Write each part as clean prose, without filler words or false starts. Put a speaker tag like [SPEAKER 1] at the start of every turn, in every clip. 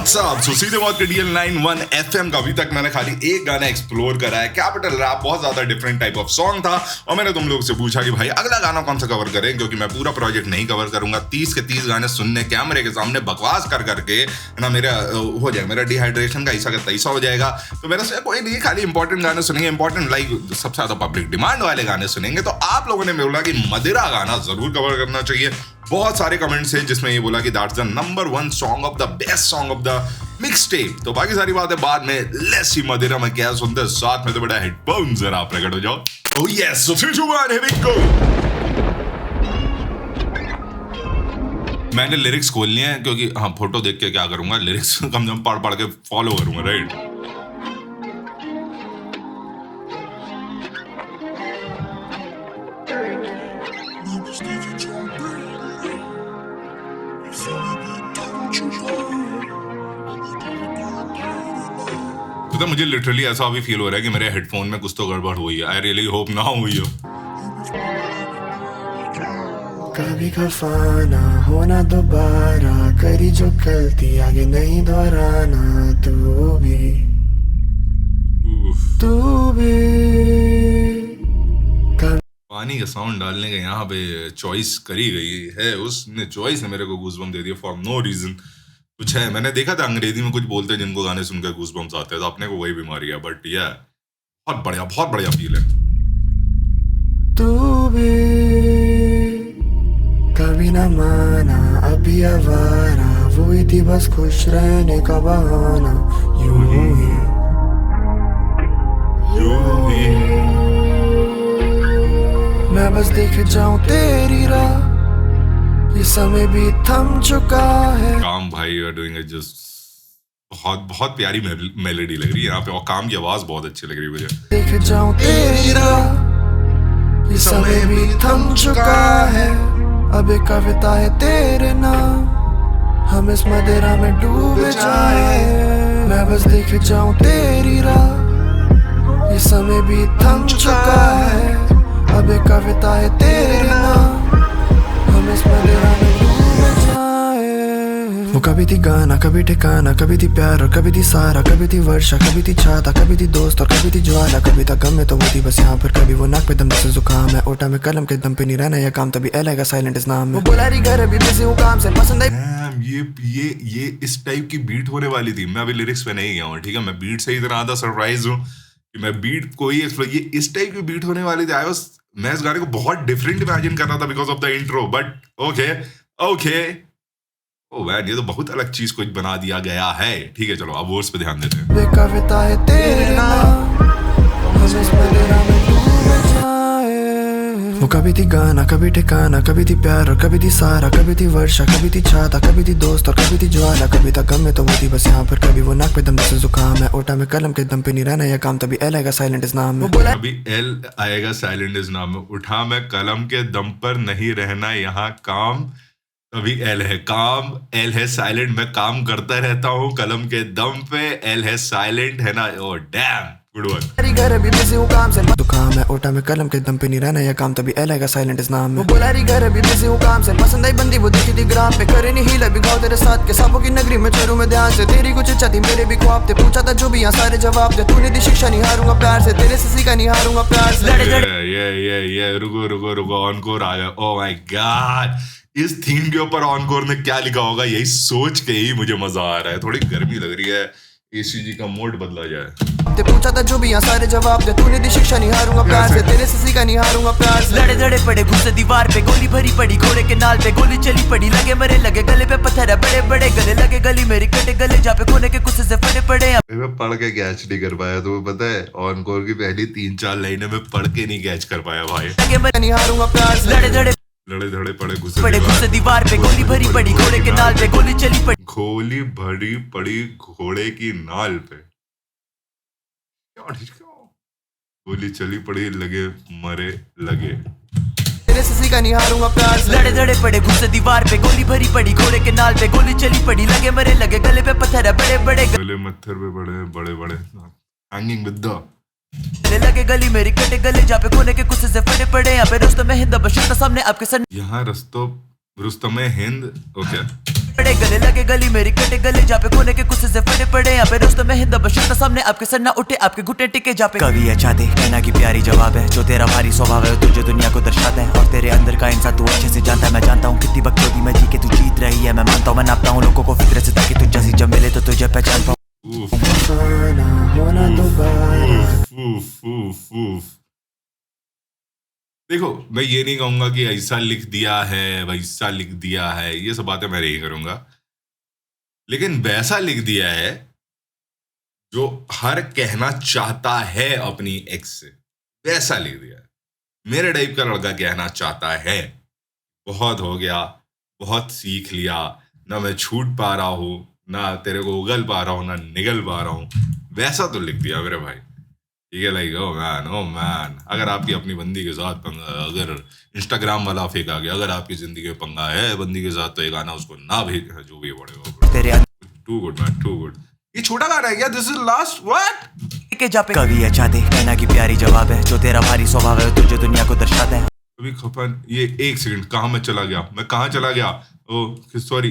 [SPEAKER 1] WhatsApp सो सीधे मौत के DL91 FM का अभी तक मैंने खाली एक गाना एक्सप्लोर करा है। कैपिटल रैप बहुत ज्यादा डिफरेंट टाइप ऑफ सॉन्ग था और मैंने तुम लोग से पूछा कि भाई अगला गाना कौन सा कवर करें, क्योंकि मैं पूरा प्रोजेक्ट नहीं कवर करूंगा। 30 के 30 गाने सुनने कैमरे के सामने बकवास कर करके ना मेरा हो जाएगा, मेरा डिहाइड्रेशन का ऐसा का तैसा हो जाएगा। तो मेरा से कोई नहीं, खाली इंपॉर्टेंट गाने सुनेंगे, इंपॉर्टेंट लाइक सबसे ज्यादा पब्लिक डिमांड वाले गाने सुनेंगे। तो आप लोगों ने बोला कि मदिरा गाना जरूर कवर करना चाहिए। बहुत सारे कमेंट्स हैं जिसमें ये बोला कि that's the number 1 song of the best song of the mix tape. तो बाकी सारी बातें बाद में। लेट्स सी मदिरा में क्या सुनते हैं, साथ में तो बड़ा हेडफोन जरा प्रकट हो जाओ। Oh yes, so 3 2 1 here we go. मैंने लिरिक्स खोल लिए हैं क्योंकि हाँ फोटो देख के क्या करूंगा, लिरिक्स कम से कम पढ़ पढ़ के फॉलो करूंगा, राइट। तो मुझे लिटरली ऐसा अभी फील हो रहा है कि मेरे हेडफोन में कुछ तो गड़बड़ हुई है। आई रियली होप ना हुई हो।
[SPEAKER 2] कभी खफाना होना दोबारा, करी जो गलती आगे नहीं दोहराना। तू भी
[SPEAKER 1] पानी का साउंड डालने का यहाँ पे चॉइस करी गई है, उसने चॉइस ने मेरे को गूज़बम्प दे दिया फॉर नो रीजन। कुछ है, मैंने देखा था अंग्रेजी में कुछ बोलते हैं जिनको गाने सुनकर गूज़बम्प्स आते हैं, तो अपने को वही बीमारी है। बट ये बहुत बढ़िया फील है।
[SPEAKER 2] तू भी कभी न माना, अभी आवारा, वो ही थी बस खुश रहने का बहाना। यूं ही मैं बस देख जाऊं तेरी राह, ये समय भी थम चुका है।
[SPEAKER 1] काम भाई you are doing it just बहुत प्यारी मेलोडी लग रही है यहाँ पे, और काम की आवाज बहुत अच्छी लग रही है मुझे।
[SPEAKER 2] देख जाऊं तेरी राह, ये समय भी थम चुका है। अब एक कविता है तेरे नाम, हम इस मदिरा में डूब जाए। मैं बस देख जाऊं तेरी राह, ये समय भी थम चुका है। अब एक कविता है तेरे नाम, हम इस मदिरा में डूब जाए। वो कभी थी गाना, कभी ठिकाना, कभी थी प्यार और कभी थी सारा, कभी थी वर्षा, कभी थी छाता, कभी थी दोस्त और कभी थी ज्वाला। कभी था गम में तो वो थी बस यहाँ पर, कभी वो नाक पे दम से जुकाम है। ओटा में कलम के दम पे नहीं रहना यह काम, तभी एल आएगा साइलेंट इस नाम में। वो बोला रही घर अभी बिजी हूँ काम से, पसंद आई
[SPEAKER 1] ये इस टाइप की बीट होने वाली थी। मैं अभी लिरिक्स पे नहीं गया हूँ, ठीक है। मैं बीट से इतना आधा सरप्राइज हूँ कि मैं बीट को ही ये इस टाइप की बीट होने वाली थी। मैं इस गाने को बहुत डिफरेंट इमेजिन कर रहा था because of the intro, but okay oh man, ये तो बहुत अलग चीज कुछ बना दिया गया है। ठीक है चलो अब वर्ड्स पे ध्यान देते हैं।
[SPEAKER 2] वे कविता है तेरे नाम, हम इस मदिरा में डूब जाए। वो कभी थी गाना, कभी ठिकाना, कभी थी प्यार और कभी थी सारा, कभी थी वर्षा, कभी थी छाता, कभी थी दोस्त और कभी थी ज्वाला। कभी था गम में तो वो थी बस यहाँ पर, कभी वो नाक पे दम से जुकाम है। ओटा में कलम के दम पे नहीं रहना यह काम, तभी एल आएगा साइलेंट इस नाम में।
[SPEAKER 1] अभी एल आएगा साइलेंट इस नाम में। उठा मैं कलम के दम पर नहीं रहना यहाँ काम, अभी एल है काम, एल है साइलेंट, मैं काम करता रहता हूँ कलम के दम पे, एल है साइलेंट है ना। Oh damn good one.
[SPEAKER 2] घर अभी बिजी हूँ काम से, दुकान है। ओटा में कलम के दम पे नहीं रहना यह काम, तभी एल आएगा साइलेंट इस नाम में। वो बोला रही घर अभी बिजी हूँ काम से, पसंद आई बंदी वो दिखी थी ग्राम पे, करे नहीं हीला बिगाओ तेरे साथ के सांपों की नगरी में चलूं मैं ध्यान से। तेरी कुछ इच्छा थी मेरे भी ख्वाब थे, पूछा था जो भी यहाँ सारे जवाब थे। तूने दी शिक्षा नहीं हारूंगा प्यार से, तेरे से सीखा नहीं हारूंगा प्यार से।
[SPEAKER 1] ये रुको ऑनकोर आया। ओ माय गॉड, इस थीम के ऊपर ऑनकोर ने क्या लिखा होगा, यही सोच के ही मुझे मजा आ रहा है। थोड़ी गर्मी लग रही है, एसीजी का मोड बदला जाए।
[SPEAKER 2] ते पूछा था जो भी यहाँ सारे जवाब दे, तूने दी शिक्षा नहीं हारूंगा प्यार से, तेरे से सीखा नहीं हारूंगा प्यार से।
[SPEAKER 3] लड़े धड़े पड़े घुसे दीवार पे, गोली भरी पड़ी घोड़े के नाल पे, गोली चली पड़ी लगे मरे लगे, गले पे पत्थर है बड़े बड़े, गले लगे गली मेरी कटे गले, जहाँ पे कोने के कुछ से फटे पड़े।
[SPEAKER 1] मैं पढ़ के कैच नहीं कर पाया, तुम्हें पता है ऑनकोर की पहली 3-4 लाइनें मैं पढ़ के नहीं कैच कर पाया भाई।
[SPEAKER 3] लगे मरे
[SPEAKER 2] नहीं हारूंगा प्यार से।
[SPEAKER 3] लड़े धड़े
[SPEAKER 1] पड़े
[SPEAKER 3] घुसे दीवार पे, गोली भरी पड़ी घोड़े के नाल पे, गोली चली पड़ी,
[SPEAKER 1] गोली भरी पड़ी घोड़े की नाल पे, गोली चली पड़ी लगे मरे लगे,
[SPEAKER 2] तेरे से सीखा नहीं हारूंगा प्यार से।
[SPEAKER 3] लड़े धड़े पड़े घुसे दीवार पे, गोली भरी पड़ी घोड़े के नाल पे, गोली चली पड़ी लगे मरे लगे, गले पे पत्थर है बड़े बड़े,
[SPEAKER 1] गले मत्थर पे बड़े हैंगिंग विद द
[SPEAKER 3] लगे गली मेरी कटे गले, जहाँ पे कोने के कुछ से फटे पड़े। यहाँ पे रस्तों में हिंदा बशीर सामने आपके सर,
[SPEAKER 1] यहाँ रस्तों रुस्तम हिंद, ओके।
[SPEAKER 3] बड़े गले लगे गली मेरी कटे गले जा पे कोने के गुस्से से फटे पड़े यहाँ पे रुस्तम हिंद बशर सामने आपके सर ना उठे आपके घुटने टिके जा पे कवि अच्छा दे कहना की प्यारी जवाब है जो तेरा भारी स्वभाव है तुझे दुनिया को दर्शाता है और तेरे अंदर का इंसान तू अच्छे से जानता है मैं जानता हूँ कितनी बकचोदी में जी के तू जीत रही है मैं मानता हूँ मैं नापता हूँ लोगों को फिक्र से ताकि तुझ जैसी जब मिले तो तुझे पहचान पाऊँ
[SPEAKER 1] देखो मैं ये नहीं कहूंगा कि ऐसा लिख दिया है वैसा लिख दिया है, ये सब बातें मैं नहीं करूंगा, लेकिन वैसा लिख दिया है जो हर कहना चाहता है अपनी एक्स से, वैसा लिख दिया है। मेरे टाइप का लड़का कहना चाहता है बहुत हो गया, बहुत सीख लिया, ना मैं छूट पा रहा हूं, ना तेरे को उगल पा रहा हूं, ना निगल पा रहा हूं, वैसा तो लिख दिया मेरे भाई। ठीक है, लाइक ओ मैन, अगर आपकी अपनी बंदी के साथ पंगा, अगर इंस्टाग्राम वाला फेंक आ गया, अगर आपकी जिंदगी में पंगा है बंदी के साथ, तो ये गाना उसको ना भेज, जो भी पड़ेगा। Too good man, too good. ये छोटा गाना है क्या? दिस इज लास्ट व्हाट
[SPEAKER 3] के जा पे कवि अच्छा दे कहना की प्यारी जवाब है जो तेरा भारी स्वभाव है तुझे दुनिया को दर्शाता है।
[SPEAKER 1] अभी खपन, ये एक सेकंड, कहाँ मैं चला गया, मैं कहाँ चला गया? ओ सॉरी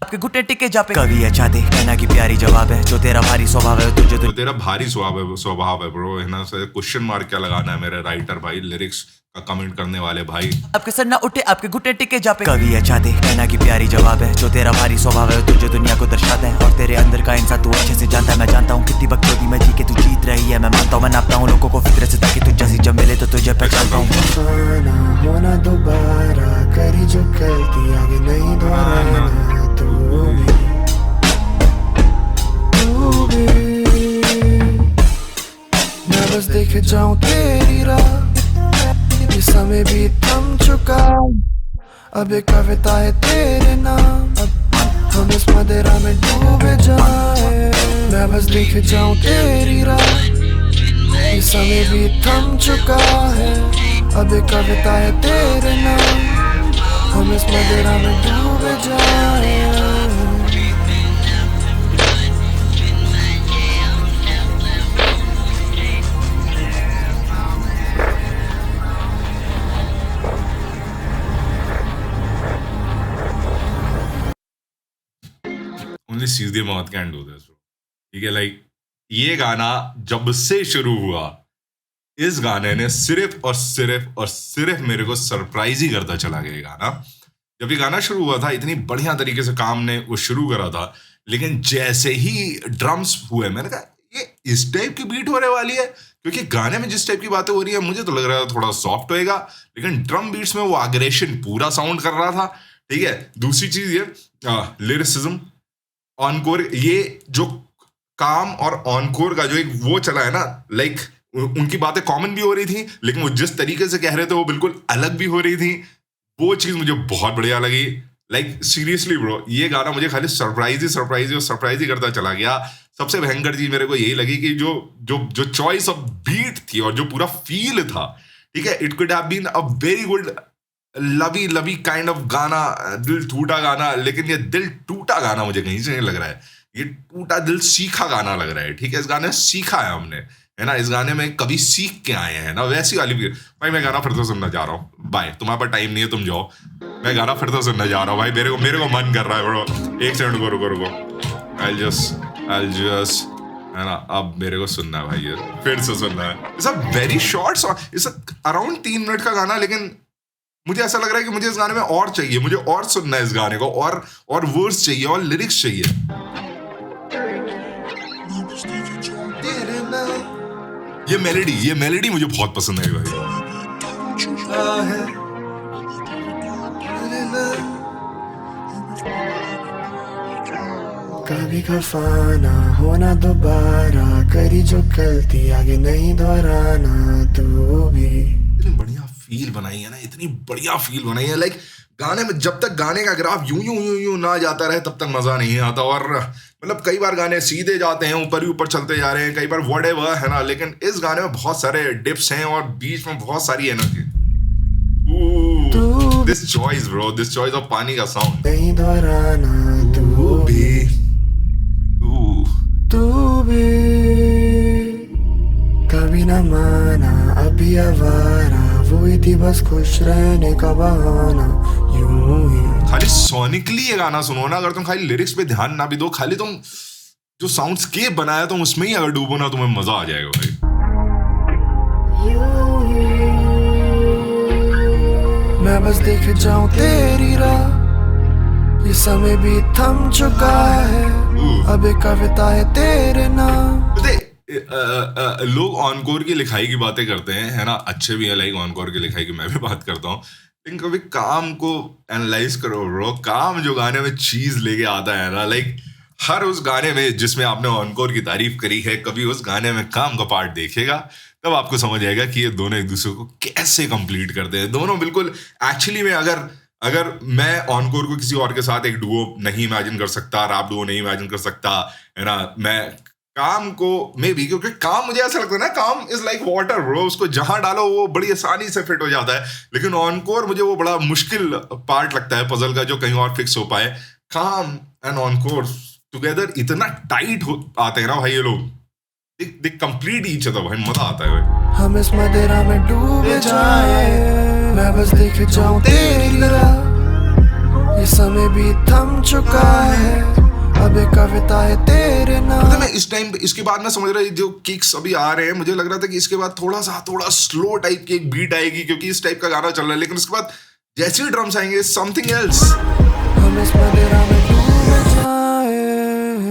[SPEAKER 3] आपके घुटने टिके जा पे कवि अच्छा दे कहना की प्यारी जवाब है जो तेरा भारी स्वभाव है तुझे
[SPEAKER 1] तो तेरा भारी स्वभाव है ब्रो, है ना? क्वेश्चन मार्क क्या लगाना है मेरे राइटर भाई, लिरिक्स का कमेंट करने वाले भाई।
[SPEAKER 3] आपके सर ना उठे आपके घुटने टिके जा पे कवि अच्छा दे कहना की प्यारी जवाब है जो तेरा भारी स्वभाव है तुझे दुनिया को दर्शाता है और तेरे अंदर का इंसान तू अच्छे से जानता है मैं जानता हूँ कितनी बकचोदी में जी के तू जीत रही है मैं मानता हूँ मैं नापता हूँ लोगों को फिक्र से ताकि तुझ जैसी जब मिले तो तुझे पहचान पाऊँ।
[SPEAKER 2] होना दोबारा करी जो गलती आगे नहीं दोहराना तू भी मैं बस देखे जाऊं तेरी राह, ये समय भी थम चुका, अब एक कविता है तेरे नाम, हम इस मदिरा में डूबे जाए। मैं बस देखे जाऊं तेरी राह, ये समय भी थम चुका है, अब एक कविता है तेरे नाम, हम इस मदिरा में डूबे जाए।
[SPEAKER 1] Only सीधे मौत कैन डू दिस, ठीक है? लाइक ये गाना जब से शुरू हुआ, इस गाने ने सिर्फ और सिर्फ मेरे को सरप्राइज ही करता चला गया। ये गाना जब ये गाना शुरू हुआ था, इतनी बढ़िया तरीके से काम ने वो शुरू करा था, लेकिन जैसे ही ड्रम्स हुए मैंने कहा ये इस टाइप की बीट होने वाली है, क्योंकि गाने में जिस टाइप की बातें हो रही है मुझे तो लग रहा था थोड़ा सॉफ्ट होएगा, लेकिन ड्रम बीट्स में वो अग्रेशन पूरा साउंड कर रहा था। ठीक है, दूसरी चीज ये लिरिसिज्म, ऑनकोर, ये जो काम और ऑनकोर का जो एक वो चला है ना, लाइक उनकी बातें कॉमन भी हो रही थी, लेकिन वो जिस तरीके से कह रहे थे वो बिल्कुल अलग भी हो रही थी। वो चीज मुझे बहुत बढ़िया लगी। लाइक सीरियसली ब्रो, ये गाना मुझे खाली सरप्राइज ही करता चला गया। सबसे भयंकर चीज मेरे को यही लगी कि जो चॉइस ऑफ बीट थी और जो पूरा फील था, ठीक है, it could have been a very good lovey kind of गाना, दिल टूटा गाना, लेकिन ये दिल टूटा गाना मुझे कहीं से नहीं लग रहा है, ये टूटा दिल सीखा गाना लग रहा है। ठीक है, इस गाने में सीखा है हमने, है ना, इस गाने में कभी सीख के आए हैं ना, वैसी वाली भी। भाई मैं गाना फिर से सुनना जा रहा हूँ, बाय, तुम्हारे पास टाइम नहीं है, तुम जाओ, मैं गाना फिर से सुनना जा रहा हूँ भाई, मेरे को मन कर रहा है ब्रो। एक सेकंड रुको, I'll just है ना, अब मेरे को सुनना है भाई, ये फिर से सुनना है। It's a very short song, it's around 3 minute का गाना, लेकिन मुझे ऐसा लग रहा है कि मुझे इस गाने में और चाहिए, मुझे और सुनना है इस गाने को, और वर्ड्स चाहिए और लिरिक्स चाहिए। ये मेलेडी मुझे बहुत पसंद है भाई।
[SPEAKER 2] कभी खफाना होना दोबारा, करी जो गलती आगे नहीं दोहराना तू भी।
[SPEAKER 1] इतनी बढ़िया फील बनाई है ना, इतनी बढ़िया फील बनाई है। लाइक गाने में जब तक गाने का ग्राफ यूं ना जाता रहे तब तक मजा नहीं आता। और मतलब कई बार गाने सीधे जाते हैं, ऊपर ही ऊपर चलते जा रहे हैं, कई बार व्हाटएवर, है ना, लेकिन इस गाने में बहुत सारे डिप्स हैं और बीच में बहुत सारी energy. This choice bro, this choice of पानी का साउंड।
[SPEAKER 2] नहीं दोहराना तू भी कभी न माना, अभी आवारा वो थी बस खुश रहने का बहाना यूं ही।
[SPEAKER 1] खाली सोनिकली ये गाना सुनो ना, अगर तुम खाली लिरिक्स पे ध्यान ना भी दो, खाली तुम जो साउंडस्केप बनाया तुम उसमें ही अगर डूबो ना, तुम्हें मजा आ जाएगा भाई।
[SPEAKER 2] मैं बस देख जाऊं तेरी राह, ये समय भी थम चुका है, अब एक कविता है तेरे नाम।
[SPEAKER 1] लोग ऑनकोर की लिखाई की बातें करते हैं, है ना, अच्छे भी है, लाइक ऑनकोर की लिखाई की मैं भी बात करता हूँ, लेकिन कभी काम को एनालाइज करो ब्रो। काम जो गाने में चीज लेके आता है ना, लाइक हर उस गाने में जिसमें आपने ऑनकोर की तारीफ करी है, कभी उस गाने में काम का पार्ट देखेगा तब आपको समझ आएगा कि ये दोनों एक दूसरे को कैसे कंप्लीट करते हैं। दोनों बिल्कुल एक्चुअली में अगर मैं ऑनकोर को किसी और के साथ एक डुओ नहीं इमेजिन कर सकता, रैप डुओ नहीं इमेजिन कर सकता, है ना, मैं काम को मे भी, क्योंकि काम मुझे ऐसा लगता है ना, काम इज लाइक वाटर ब्रो, उसको जहां डालो वो बड़ी आसानी से फिट हो जाता है, लेकिन ऑनकोर मुझे वो बड़ा मुश्किल पार्ट लगता है पजल का, जो कहीं और फिक्स हो पाए। काम एंड ऑनकोर टुगेदर इतना टाइट आते हैं ना भाई, ये लोग दे कंप्लीट ईच अदर भाई, मजा आता है भाई।
[SPEAKER 2] हम इस मदिरा में डूबे जाए, मैं बस देख जाऊं तेरी राह, ये समय भी थम चुका है, अब एक कविता है तेरे नाम।
[SPEAKER 1] मैं इस टाइम इसके बाद ना समझ रहा, जो किक्स अभी आ रहे हैं, मुझे लग रहा था कि इसके बाद थोड़ा स्लो टाइप की एक बीट आएगी, क्योंकि इस टाइप का गाना चल रहा है, लेकिन उसके बाद जैसे ही ड्रम्स आएंगे समथिंग एल्स।
[SPEAKER 2] हम इस मदिरा में डूबे जाए,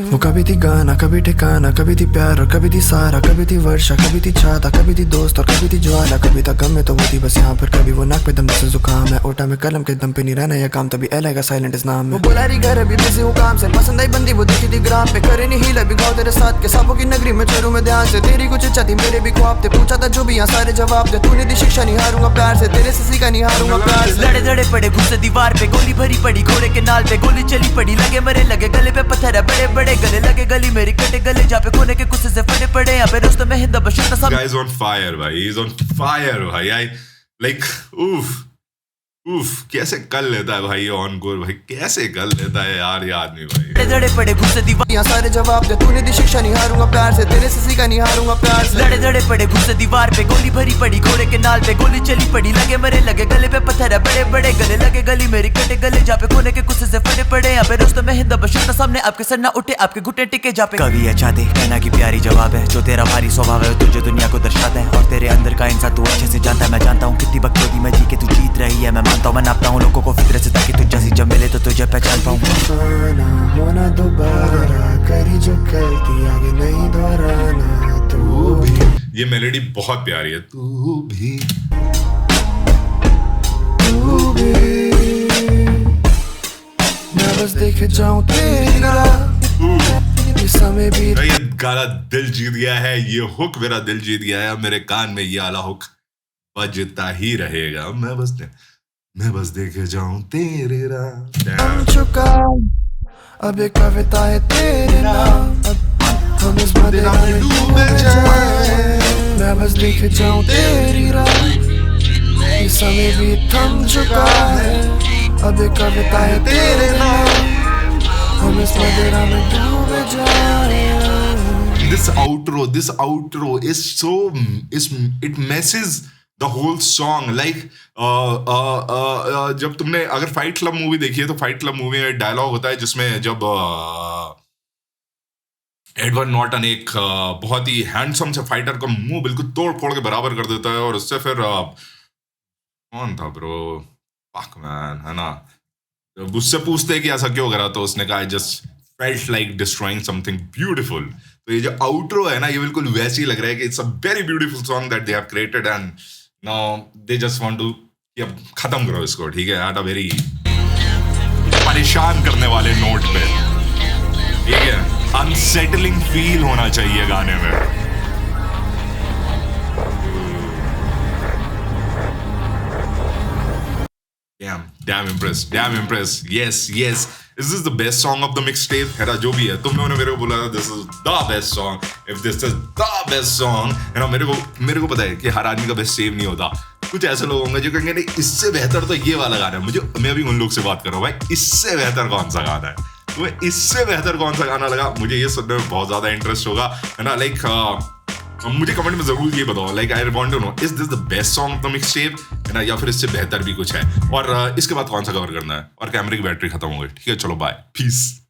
[SPEAKER 2] वो कभी थी गाना, कभी ठिकाना, कभी थी प्यार और कभी थी सारा, कभी थी वर्षा, कभी थी छाता, कभी थी दोस्त और कभी थी ज्वाला, कभी था गम में तो वो थी बस यहाँ पर, कभी वो नाक पे दम से जुकाम है, ओटा में कलम के दम पे नहीं रहना यह काम, तभी एल आएगा साइलेंट इस नाम में। वो बोला रही घर अभी बिजी हूँ काम से, पसंद आई बंदी वो दिखी थी ग्राम पे, करे नहीं हीला भी गाँव तेरे साथ के, सांपों की नगरी में चलूं मैं ध्यान से, तेरी कुछ इच्छा थी मेरे भी ख्वाब थे, पूछा था जो भी यहाँ सारे जवाब दे, तूने दी शिक्षा नहीं हारूंगा प्यार से, तेरे से सीखा नहीं हारूंगा प्यार से।
[SPEAKER 3] लड़े धड़े पड़े गुस्से दीवार पे, गोली भरी पड़ी घोड़े के नाल पे, गोली चली पड़ी लगे मरे लगे, गले पे पत्थर है बड़े बड़े, गले लगे गली मेरी कटे गले, जहाँ पे कोने के गुस्से से फटे पड़े, यहाँ पे दोस्तों में हिंद बशर सब।
[SPEAKER 1] Guys on fire भाई, he's on fire भाई, I like उफ कैसे कर लेता है भाई ऑनकोर, भाई कैसे कर लेता है यार ये आदमी भाई।
[SPEAKER 3] लड़े पड़े गुस्से दीवार,
[SPEAKER 2] यहाँ सारे जवाब दे, तूने दी शिक्षा नहीं हारूंगा प्यार से, तेरे से सीखा नहीं हारूंगा प्यार से।
[SPEAKER 3] लड़े धड़े पड़े गुस्से दीवार पे, गोली भरी पड़ी घोड़े के नाल पे, गोली चली पड़ी लगे मरे लगे, गले पे पत्थर है बड़े बड़े, गले लगे गली मेरी कटे गले, जहाँ पे कोने के गुस्से से फटे पड़े, यहाँ पे दोस्तों में हिंद बशर सामने आपके सर ना उठे, आपके घुटने टिके, जहाँ पे कवि अच्छा दे कहना की प्यारी जवाब है, जो तेरा भारी स्वभाव है तुझे दुनिया को दर्शाता है, और तेरे अंदर का इंसान तू अच्छे से जानता है, मैं जानता हूँ कितनी बकचोदी में जी के तू जीत रही है, मैं मानता हूँ मनाता हूँ को फिक्र से, ताकि तुझ जैसी जब मिले तो तुझे पहचान पाऊं।
[SPEAKER 2] होना दोबारा, करी जो गलती आगे नहीं दोहराना, तू भी।
[SPEAKER 1] ये मेलोडी बहुत प्यारी है, तू भी
[SPEAKER 2] मैं बस देख जाऊं तेरी राह, ये समय भी।
[SPEAKER 1] ये गाना दिल जीत गया है, ये हुक मेरा दिल जीत गया है, मेरे कान में ये आला हुक बजता ही रहेगा। मैं बस देखे जाऊं तेरे राह
[SPEAKER 2] चुका, अब एक कविता है तेरे नाम, हम इस मदिरा में डूबे जाए, मैं बस देखे जाऊं तेरी राह, ये समय भी थम चुका है, अब एक कविता है तेरे नाम, हम इस मदिरा में डूबे जाए।
[SPEAKER 1] This outro is so it messes the whole song, like जब तुमने अगर फाइट क्लब मूवी देखी है तो फाइट क्लब मूवी में डायलॉग होता है जिसमें जब एडवर्ड नॉर्टन एक बहुत ही हैंडसम से फाइटर का मुंह बिल्कुल तोड़ फोड़ के बराबर कर देता है, और उससे फिर कौन था ब्रो, फक मैन, है ना, उससे पूछते हैं कि ऐसा क्यों करा, तो उसने कहा I just felt like destroying something beautiful. तो ये जो आउट्रो है ना, ये बिल्कुल वैसे ही लग रहा है कि it's a very beautiful song that they have created, and now they just want to कि अब खत्म करो इसको, ठीक है, एट अ वेरी परेशान करने वाले नोट पे, ठीक है, अनसेटलिंग फील होना चाहिए गाने में। Damn impressed. Yes. Is this the best song of the mixtape? है ना, जो भी है, तुम लोगों ने मेरे को बोला था this is the best song. If this is the best song, है ना, मेरे को पता है कि हर आदमी का बेस्ट सेम नहीं होता। कुछ ऐसे लोग होंगे जो कहेंगे नहीं इससे बेहतर तो ये वाला गाना है। मैं भी उन लोग से बात कर रहा हूँ, भाई इससे बेहतर कौन सा गाना है, तुम्हें इससे बेहतर कौन सा गाना लगा, मुझे ये सुनने में बहुत ज्यादा इंटरेस्ट होगा, है ना। लाइक मुझे कमेंट में जरूर ये बताओ, like I want to know, is this the best song of the mix tape या फिर इससे बेहतर भी कुछ है, और इसके बाद कौन सा कवर करना है, और कैमरे की बैटरी खत्म हो गई। ठीक है, चलो बाय, पीस।